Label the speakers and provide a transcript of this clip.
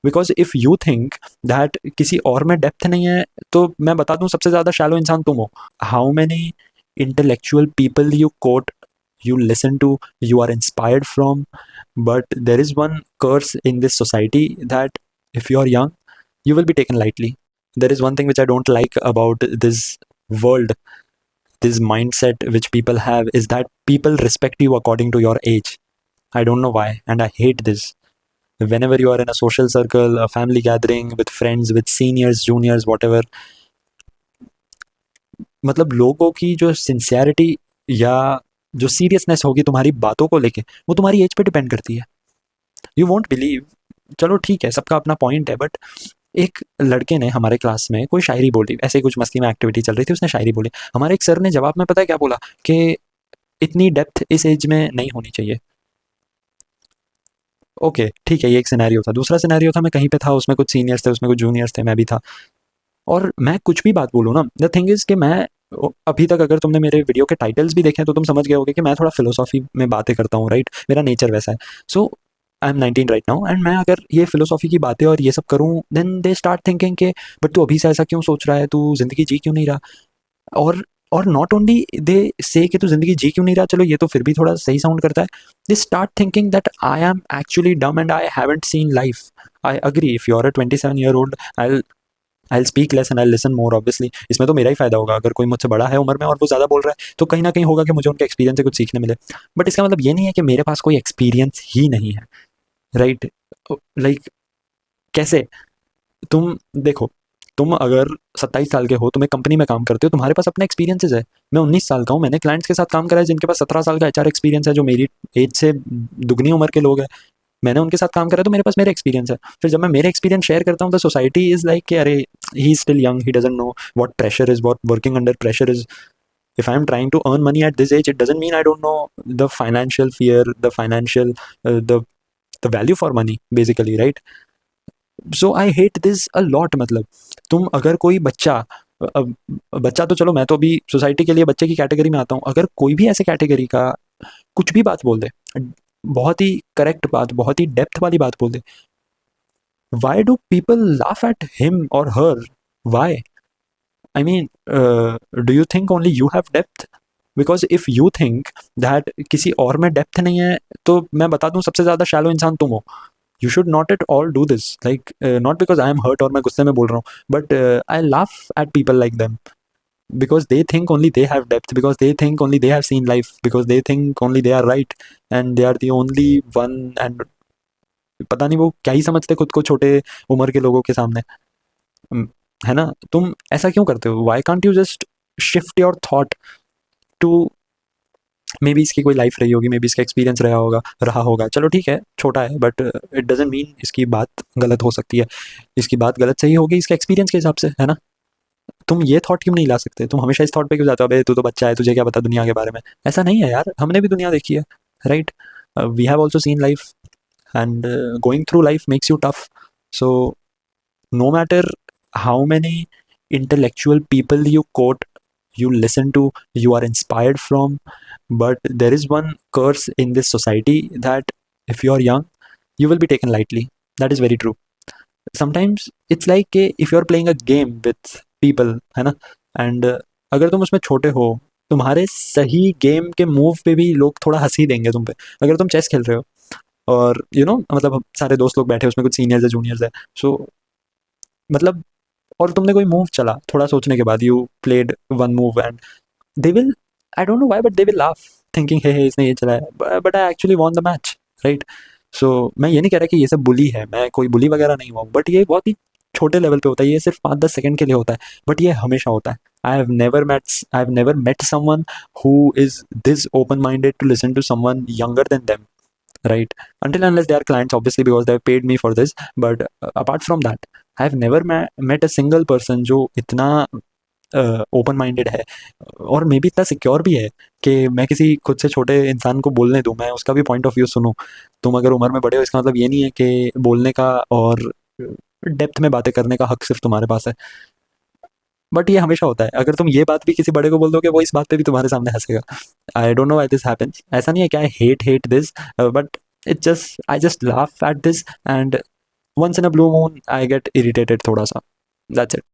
Speaker 1: Because if you think that किसी और में डेप्थ नहीं है, तो मैं बता दूं सबसे ज़्यादा शैलो इंसान तुम हो. How many intellectual people you quote, you listen to, you are inspired from, but there is one curse in this society that if you are young, you will be taken lightly. There is one thing which I don't like about this world, this mindset which people have, is that people respect you according to your age. I don't know why, and I hate this. Whenever you are in a social circle, a family gathering with friends, with seniors, juniors, whatever, मतलब लोगों की जो sincerity या जो seriousness होगी तुम्हारी बातों को लेके, वो तुम्हारी एज पे डिपेंड करती है. You won't believe. चलो ठीक है, सबका अपना पॉइंट है, बट एक लड़के ने हमारे क्लास में कोई शायरी बोली, ऐसे ही कुछ मस्ती में एक्टिविटी चल रही थी, उसने शायरी बोली. हमारे एक सर ने जवाब में पता है क्या बोला, कि इतनी डेप्थ इस एज में नहीं होनी चाहिए. ओके ठीक है, ये एक सिनेरियो था. दूसरा सिनेरियो था, मैं कहीं पे था, उसमें कुछ सीनियर्स थे, उसमें कुछ जूनियर्स थे, मैं भी था. और मैं कुछ भी बात बोलूँ ना, द थिंग इज़ कि मैं अभी तक अगर तुमने मेरे वीडियो के टाइटल्स भी देखे हैं तो तुम समझ गए होगे कि मैं थोड़ा फिलोसॉफी में बातें करता हूँ, राइट. मेरा नेचर वैसा है. So I am 19 right now, and मैं अगर ये फिलोसॉफी की बातें और ये सब करूँ, देन दे स्टार्ट थिंकिंग के बट तू अभी से ऐसा क्यों सोच रहा है, तू ज़िंदगी जी क्यों नहीं रहा. और नॉट ओनली दे से कि तू ज़िंदगी जी क्यों नहीं रहा, चलो ये तो फिर भी थोड़ा सही साउंड करता है. They start thinking that I am actually dumb and I haven't seen life. I agree, if you are a 27-year-old, I speak less and I listen more. Obviously इसमें तो मेरा ही फायदा होगा, अगर कोई मुझसे बड़ा है उम्र में और वो ज़्यादा बोल रहा है तो कहीं ना कहीं होगा कि मुझे उनके एक्सपीरियंस से कुछ सीखने मिले. बट इसका मतलब ये नहीं है कि मेरे पास कोई एक्सपीरियंस ही नहीं है, राइट. लाइक कैसे, तुम देखो, तुम अगर 27 साल के हो, तुम एक कंपनी में काम करते हो, तुम्हारे पास अपने एक्सपीरियंसेस है. मैं 19 साल का हूँ, मैंने क्लाइंट्स के साथ काम करा है जिनके पास 17 साल का एचआर एक्सपीरियंस है, जो मेरी एज से दुगनी उम्र के लोग हैं. मैंने उनके साथ काम करा तो मेरे पास मेरा एक्सपीरियंस है. फिर जब मैं मेरे एक्सपीरियंस शेयर करता हूँ, तो सोसाइटी इज लाइक कि अरे he is still young, he doesn't know what pressure is, what working under pressure is. If I'm trying to earn money at this age, it doesn't mean I don't know the financial fear, the financial, the value for money, basically, right? So I hate this a lot. मतलब तुम अगर कोई बच्चा, बच्चा तो चलो, मैं तो अभी सोसाइटी के लिए बच्चे की कैटेगरी में आता हूँ, अगर कोई भी ऐसे कैटेगरी का कुछ भी बात बोल दे, बहुत ही करेक्ट बात, बहुत ही डेप्थ वाली बात बोल दे, why do people laugh at him or her? Why? I mean, do you think only you have depth? Because if you think that किसी और में डेप्थ नहीं है, तो मैं बता दूं सबसे ज़्यादा शैलो इंसान तुम हो. You should not at all do this. Like, not because I am hurt और मैं गुस्से में बोल रहा हूँ, but I laugh at people like them because they think only they have depth, because they think only they have seen life, because they think only they are right and they are the only one. And पता नहीं वो क्या ही समझते खुद को छोटे उम्र के लोगों के सामने. हम्म, है ना. तुम ऐसा क्यों करते हो? Why can't you just shift your thought to, maybe इसकी कोई लाइफ रही होगी, मे बी इसका एक्सपीरियंस रहा होगा, चलो ठीक है, छोटा है, बट इट डजेंट मीन इसकी बात गलत हो सकती है. इसकी बात गलत सही होगी इसके एक्सपीरियंस के हिसाब से, है ना. तुम ये थॉट क्यों नहीं ला सकते? तुम हमेशा इस थॉट पे क्यों जाते हो, अबे तू तो बच्चा है, तुझे क्या पता दुनिया के बारे में. ऐसा नहीं है यार, हमने भी दुनिया देखी है, right. We have also seen life, and going through life makes you tough. So no matter how many intellectual people you quote, you listen to, you are inspired from, but there is one curse in this society that if you are young, you will be taken lightly. That is very true. Sometimes it's like if you are playing a game with people, है ना, and अगर तुम उसमें छोटे हो, तुम्हारे सही game के मूव पे भी लोग थोड़ा हंसी देंगे तुम पे. अगर तुम चेस खेल रहे हो और मतलब सारे दोस्त लोग बैठे, उसमें कुछ सीनियर्स है, जूनियर्स है, सो मतलब, और तुमने कोई मूव चला, थोड़ा सोचने के बाद you played one move, and they will, I don't know why, but they will laugh thinking hey इसने ये चलाया, but I actually won the match, right. So मैं ये नहीं कह रहा कि ये सब बुली है, मैं कोई बुली वगैरह नहीं हुआ, बट ये बहुत ही छोटे लेवल पे होता है, ये सिर्फ 5-10 सेकंड के लिए होता है, बट ये हमेशा होता है. I have never met someone who is this open minded to listen to someone younger than them, right? Until unless they are clients, obviously, because they have paid me for this. But apart from that, I have never met a single person जो इतना open minded है, और may be इतना secure भी है कि मैं किसी खुद से छोटे इंसान को बोलने दूं, मैं उसका भी पॉइंट ऑफ व्यू सुनूं. तुम अगर उम्र में बड़े हो, इसका मतलब ये नहीं है कि बोलने का और डेप्थ में बातें करने का हक सिर्फ तुम्हारे पास है. बट ये हमेशा होता है, अगर तुम ये बात भी किसी बड़े को बोल दोगे, वो इस बात पे भी तुम्हारे सामने हंसेगा. I don't know why this happens. ऐसा नहीं है कि I hate this, but it just, I just laugh at this. And once in a blue moon I get irritated थोड़ा सा, दैट्स इट।